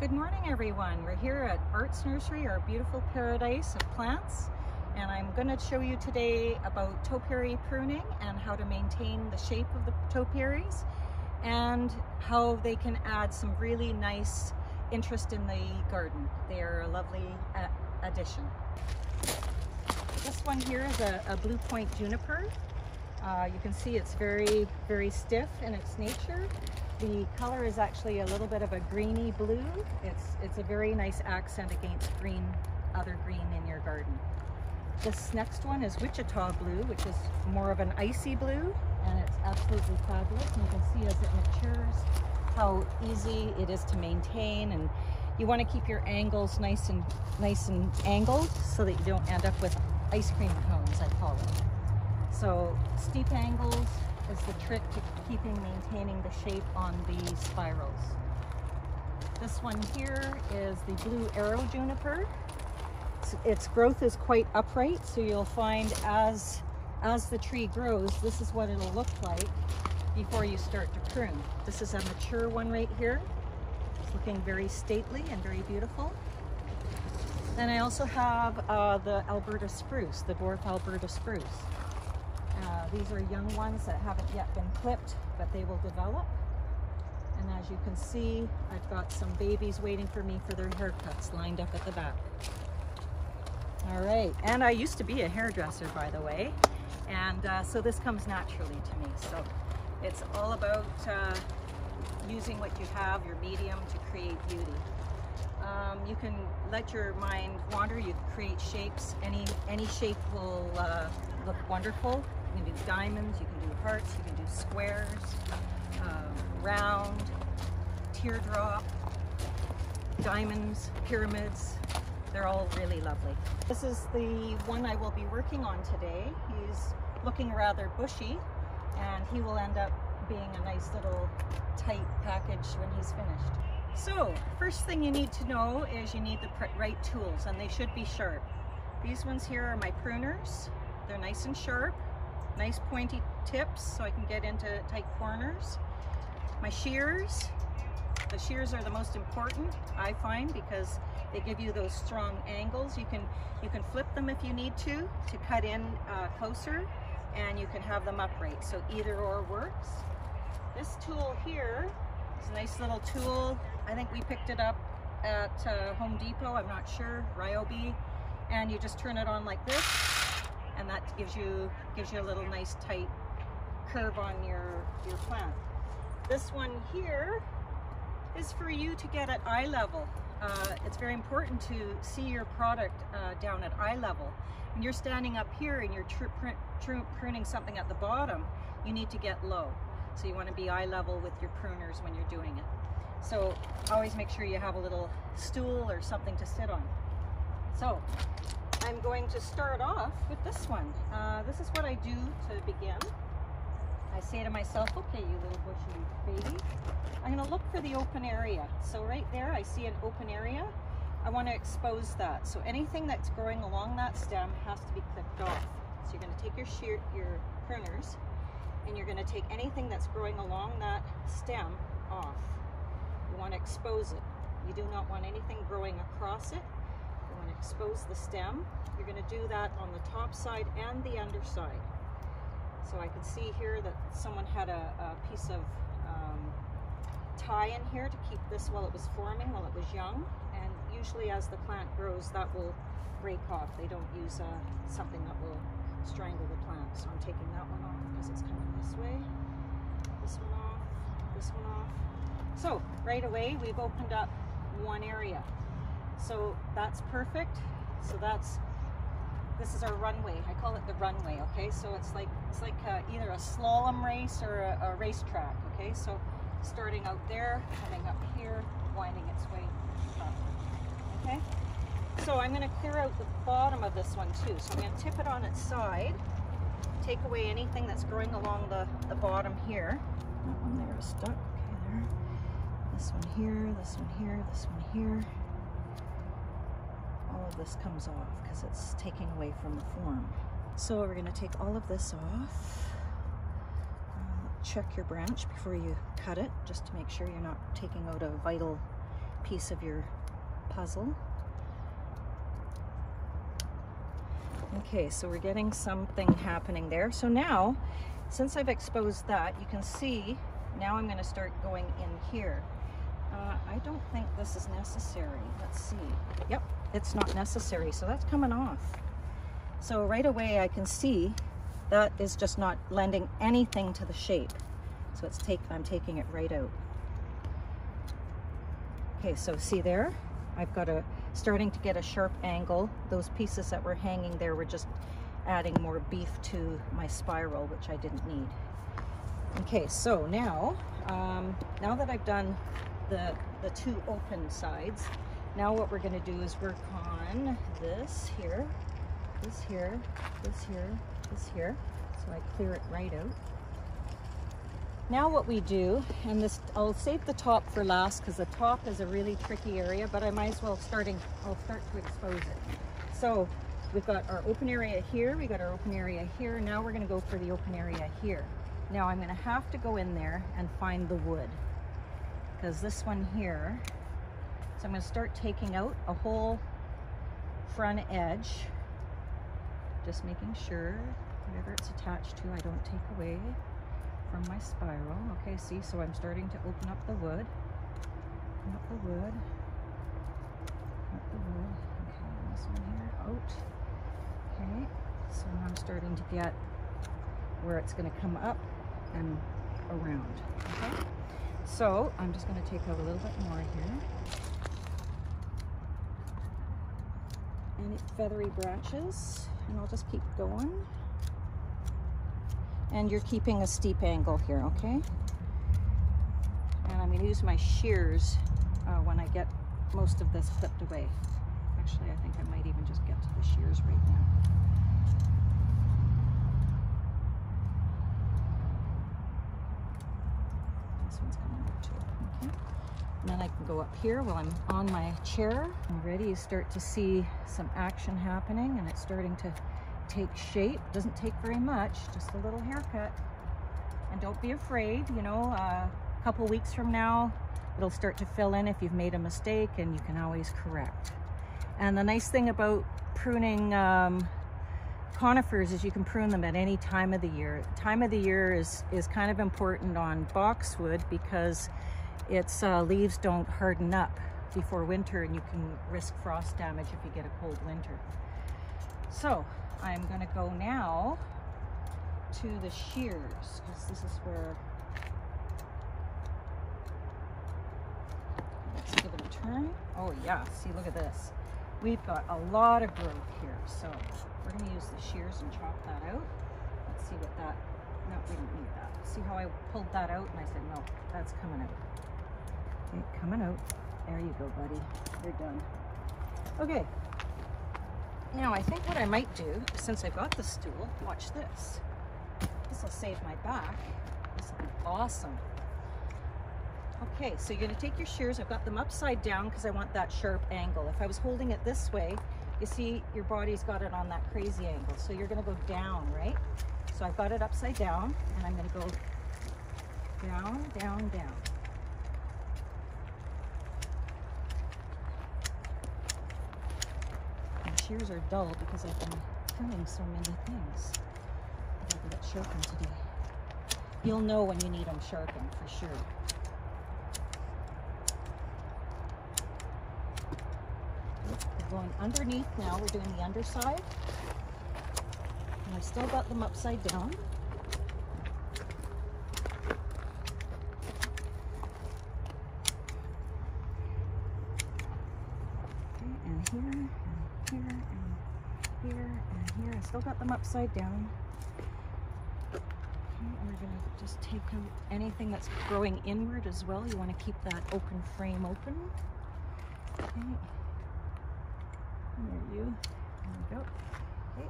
Good morning, everyone. We're here at Arts Nursery, our beautiful paradise of plants, and I'm going to show you today about topiary pruning and how to maintain the shape of the topiaries and how they can add some really nice interest in the garden. They are a lovely addition. This one here is a blue point juniper. You can see it's very, very stiff in its nature. The color is actually a little bit of a greeny blue. It's a very nice accent against other green in your garden. This next one is Wichita blue, which is more of an icy blue, and it's absolutely fabulous. And you can see as it matures how easy it is to maintain, and you want to keep your angles nice and angled so that you don't end up with ice cream cones, I call it. So steep angles is the trick to maintaining the shape on the spirals. This one here is the blue arrow juniper. Its growth is quite upright, so you'll find as the tree grows, this is what it'll look like before you start to prune. This is a mature one right here. It's looking very stately and very beautiful. Then I also have the Alberta spruce, the dwarf Alberta spruce. These are young ones that haven't yet been clipped, but they will develop. And as you can see, I've got some babies waiting for me for their haircuts lined up at the back. All right, and I used to be a hairdresser, by the way, and so this comes naturally to me. So it's all about using what you have, your medium, to create beauty. You can let your mind wander. You can create shapes. Any shape will look wonderful. You can do diamonds, you can do hearts, you can do squares, round, teardrop, diamonds, pyramids. They're all really lovely. This is the one I will be working on today. He's looking rather bushy, and he will end up being a nice little tight package when he's finished. So, first thing you need to know is you need the right tools, and they should be sharp. These ones here are my pruners. They're nice and sharp. Nice pointy tips so I can get into tight corners. My shears. The shears are the most important, I find, because they give you those strong angles. You can flip them if you need to cut in closer, and you can have them upright. So either or works. This tool here is a nice little tool. I think we picked it up at Home Depot. I'm not sure. Ryobi, and you just turn it on like this. And that gives you a little nice tight curve on your plant. This one here is for you to get at eye level. It's very important to see your product down at eye level. When you're standing up here and you're pruning something at the bottom, you need to get low. So you want to be eye level with your pruners when you're doing it. So always make sure you have a little stool or something to sit on. So I'm going to start off with this one. This is what I do to begin. I say to myself, okay, you little bushy baby, I'm going to look for the open area. So right there, I see an open area. I want to expose that. So anything that's growing along that stem has to be clipped off. So you're going to take your pruners, and you're going to take anything that's growing along that stem off. You want to expose it. You do not want anything growing across it. Expose the stem. You're going to do that on the top side and the underside. So I can see here that someone had a piece of tie in here to keep this while it was forming, while it was young, and usually as the plant grows that will break off. They don't use something that will strangle the plant. So I'm taking that one off because it's coming this way. This one off, this one off. So right away we've opened up one area. So that's perfect. So this is our runway. I call it the runway, okay? So it's like either a slalom race or a racetrack, okay? So starting out there, coming up here, winding its way up, okay? So I'm going to clear out the bottom of this one too. So I'm going to tip it on its side, take away anything that's growing along the bottom here. That one there is stuck, okay, there. This one here, this one here, this one here. All of this comes off because it's taking away from the form. So we're going to take all of this off. Check your branch before you cut it, just to make sure you're not taking out a vital piece of your puzzle. Okay, so we're getting something happening there. So now, since I've exposed that, you can see, now I'm going to start going in here. I don't think this is necessary. Let's see. Yep, it's not necessary, so that's coming off. So right away I can see that is just not lending anything to the shape. So I'm taking it right out. Okay, so see there? I've got starting to get a sharp angle. Those pieces that were hanging there were just adding more beef to my spiral, which I didn't need. Okay, so now that I've done the two open sides, now what we're going to do is work on this here, this here, this here, this here. So I clear it right out. Now what we do, and this, I'll save the top for last because the top is a really tricky area, but I might as well I'll start to expose it. So we've got our open area here, we got our open area here. Now we're going to go for the open area here. Now I'm going to have to go in there and find the wood, because this one here, so I'm going to start taking out a whole front edge, just making sure whatever it's attached to I don't take away from my spiral. Okay, see, so I'm starting to open up the wood. Open up the wood. Open up the wood. Okay, and this one here out. Okay, so now I'm starting to get where it's going to come up and around. Okay, so I'm just going to take out a little bit more here. Any feathery branches, and I'll just keep going. And you're keeping a steep angle here, okay? And I'm going to use my shears when I get most of this clipped away. Actually, I think I might even just get to the shears right now. This one's coming up too, okay? And then I can go up here while I'm on my chair. Already you start to see some action happening, and it's starting to take shape. Doesn't take very much, just a little haircut. And don't be afraid, you know, a couple weeks from now it'll start to fill in if you've made a mistake, and you can always correct. And the nice thing about pruning conifers is you can prune them at any time of the year. Time of the year is kind of important on boxwood because its leaves don't harden up before winter, and you can risk frost damage if you get a cold winter. So I'm going to go now to the shears, because this is where, let's give it a turn. Oh yeah, see, look at this. We've got a lot of growth here, so we're going to use the shears and chop that out. Let's see what that, no, we don't need that. See how I pulled that out and I said, no, that's coming out. Okay, coming out. There you go, buddy. You're done. Okay. Now, I think what I might do, since I've got the stool, watch this. This will save my back. This will be awesome. Okay, so you're going to take your shears. I've got them upside down because I want that sharp angle. If I was holding it this way, you see your body's got it on that crazy angle. So you're going to go down, right? So I've got it upside down, and I'm going to go down, down, down. Shears are dull because I've been pruning so many things. I gotta get it sharpened today. You'll know when you need them sharpened for sure. We're going underneath now. We're doing the underside. And I've still got them upside down. Okay, and here. Here and here and here. I still got them upside down. Okay, and we're going to just take out anything that's growing inward as well. You want to keep that open frame open. Okay. There you go. Okay.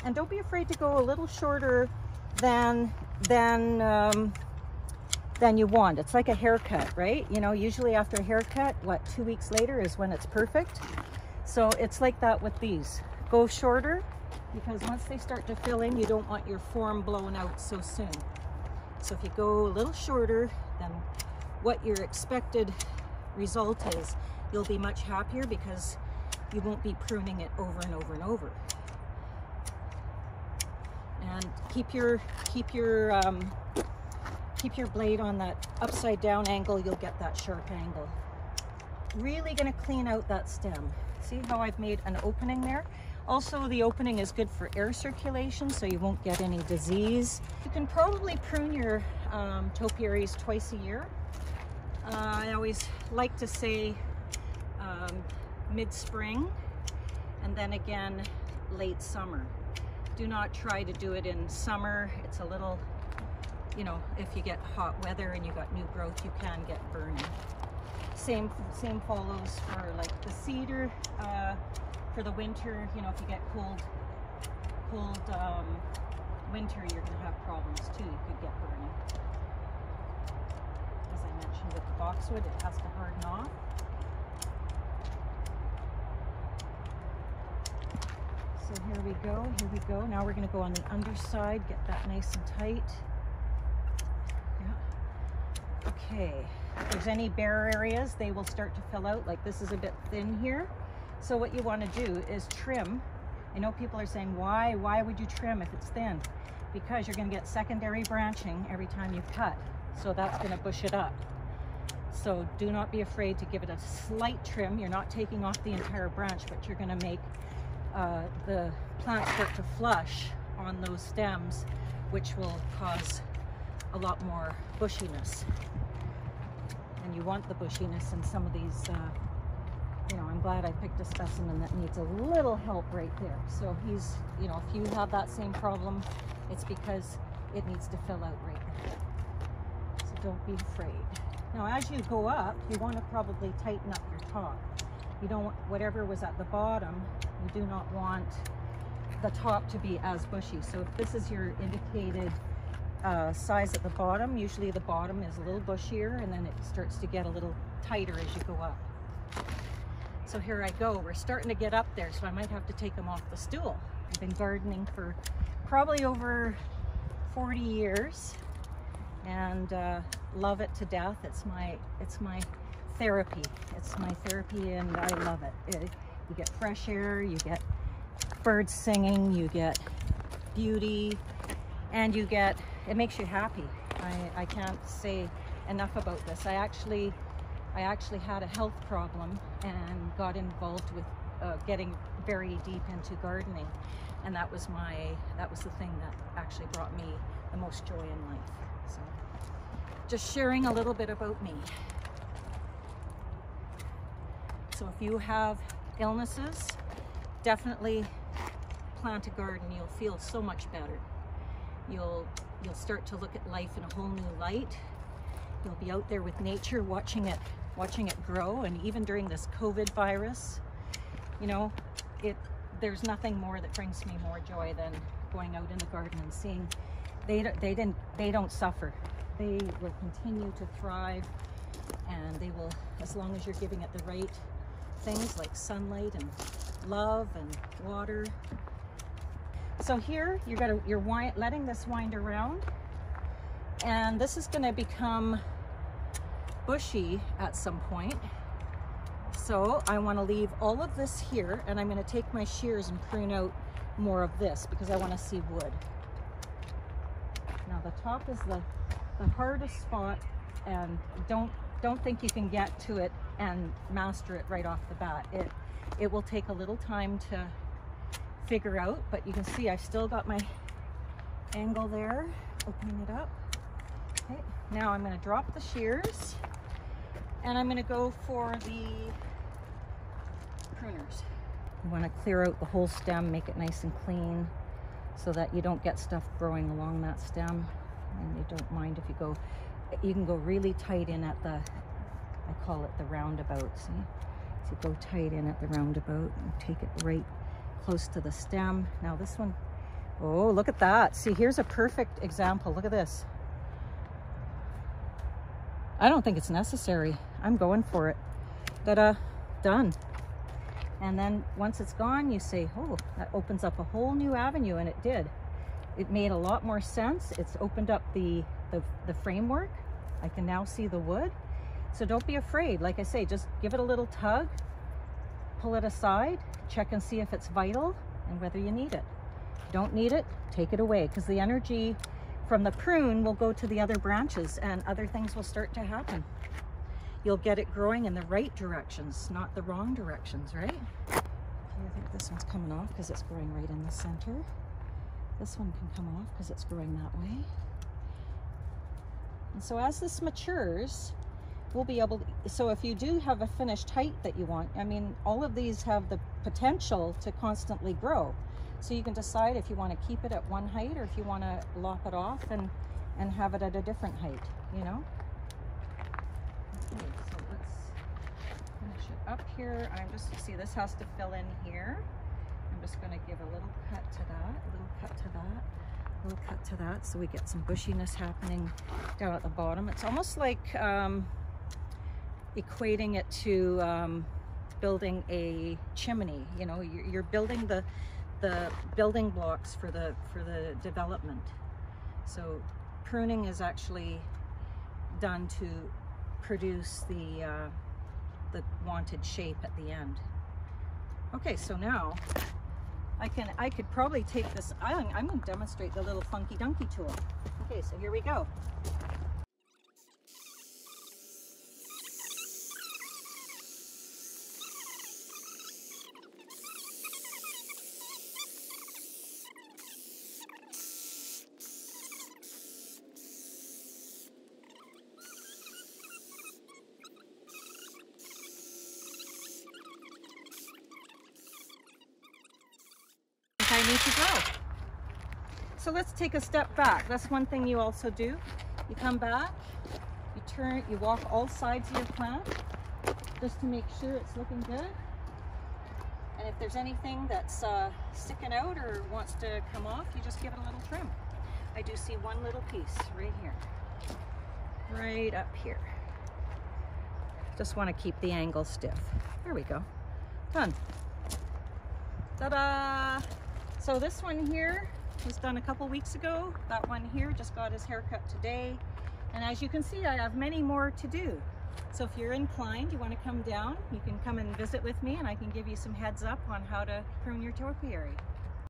And don't be afraid to go a little shorter than you want. It's like a haircut, right? You know, usually after a haircut, what, 2 weeks later is when it's perfect. So it's like that with these. Go shorter, because once they start to fill in, you don't want your form blown out so soon. So if you go a little shorter than what your expected result is you'll be much happier because you won't be pruning it over and over and over. And keep your blade on that upside down angle. You'll get that sharp angle. Really going to clean out that stem. See how I've made an opening there? Also, the opening is good for air circulation, so you won't get any disease. You can probably prune your topiaries twice a year. I always like to say mid-spring and then again late summer. Do not try to do it in summer. It's a little, you know, if you get hot weather and you got new growth, you can get burning. Same follows for like the cedar. For the winter, you know, if you get cold winter, you're going to have problems too. You could get burning. As I mentioned with the boxwood, it has to harden off. So here we go. Now we're going to go on the underside, get that nice and tight. Yeah. Okay. If there's any bare areas, they will start to fill out. Like this is a bit thin here. So what you want to do is trim. I know people are saying, why would you trim if it's thin? Because you're going to get secondary branching every time you cut. So that's going to bush it up. So do not be afraid to give it a slight trim. You're not taking off the entire branch, but you're going to make the plant start to flush on those stems, which will cause a lot more bushiness. And you want the bushiness in some of these you know, I'm glad I picked a specimen that needs a little help right there. So he's, you know, if you have that same problem, it's because it needs to fill out right there. So don't be afraid. Now, as you go up, you want to probably tighten up your top. You don't want whatever was at the bottom, you do not want the top to be as bushy. So if this is your indicated size at the bottom, usually the bottom is a little bushier and then it starts to get a little tighter as you go up. So here I go. We're starting to get up there, so I might have to take them off the stool. I've been gardening for probably over 40 years and love it to death. It's my therapy. It's my therapy and I love it. You get fresh air, you get birds singing, you get beauty, and it makes you happy. I can't say enough about this. I actually had a health problem and got involved with getting very deep into gardening, and that was the thing that actually brought me the most joy in life. So just sharing a little bit about me. So if you have illnesses, definitely plant a garden. You'll feel so much better. You'll start to look at life in a whole new light. You'll be out there with nature, watching it grow. And even during this COVID virus, you know, there's nothing more that brings me more joy than going out in the garden and seeing they don't suffer. They will continue to thrive, and they will, as long as you're giving it the right things like sunlight and love and water. So here you're letting this wind around, and this is going to become bushy at some point. So I want to leave all of this here, and I'm going to take my shears and prune out more of this because I want to see wood. Now the top is the hardest spot, and don't think you can get to it and master it right off the bat. It will take a little time to figure out, but you can see I've still got my angle there, opening it up. Okay, now I'm going to drop the shears and I'm going to go for the pruners. You want to clear out the whole stem, make it nice and clean so that you don't get stuff growing along that stem, and you don't mind if you can go really tight in at the, I call it the roundabout, see? So you go tight in at the roundabout and take it right close to the stem. Now this one, oh, look at that. See, here's a perfect example. Look at this. I don't think it's necessary. I'm going for it. Ta-da, done. And then once it's gone, you say, oh, that opens up a whole new avenue, and it did. It made a lot more sense. It's opened up the framework. I can now see the wood. So don't be afraid. Like I say, just give it a little tug, pull it aside, check and see if it's vital and whether you need it. If you don't need it, take it away, because the energy from the prune will go to the other branches and other things will start to happen. You'll get it growing in the right directions, not the wrong directions, right? Okay, I think this one's coming off because it's growing right in the center. This one can come off because it's growing that way. And so as this matures, we'll be able to, so if you do have a finished height that you want, I mean, all of these have the potential to constantly grow. So you can decide if you want to keep it at one height or if you want to lop it off and have it at a different height, you know? Okay, so let's finish it up here. I'm just, see, this has to fill in here. I'm just going to give a little cut to that, a little cut to that, a little cut to that, so we get some bushiness happening down at the bottom. It's almost like equating it to building a chimney. You know, you're building the building blocks for the development. So pruning is actually done to produce the wanted shape at the end. Okay, so now I could probably take this. I'm going to demonstrate the little funky dunky tool. Okay, so here we go. I need to grow. So let's take a step back. That's one thing you also do. You come back, you turn, you walk all sides of your plant just to make sure it's looking good. And if there's anything that's sticking out or wants to come off, you just give it a little trim. I do see one little piece right here, right up here. Just want to keep the angle stiff. There we go. Done. Ta-da! So this one here was done a couple weeks ago. That one here just got his haircut today. And as you can see, I have many more to do. So if you're inclined, you want to come down, you can come and visit with me and I can give you some heads up on how to prune your topiary.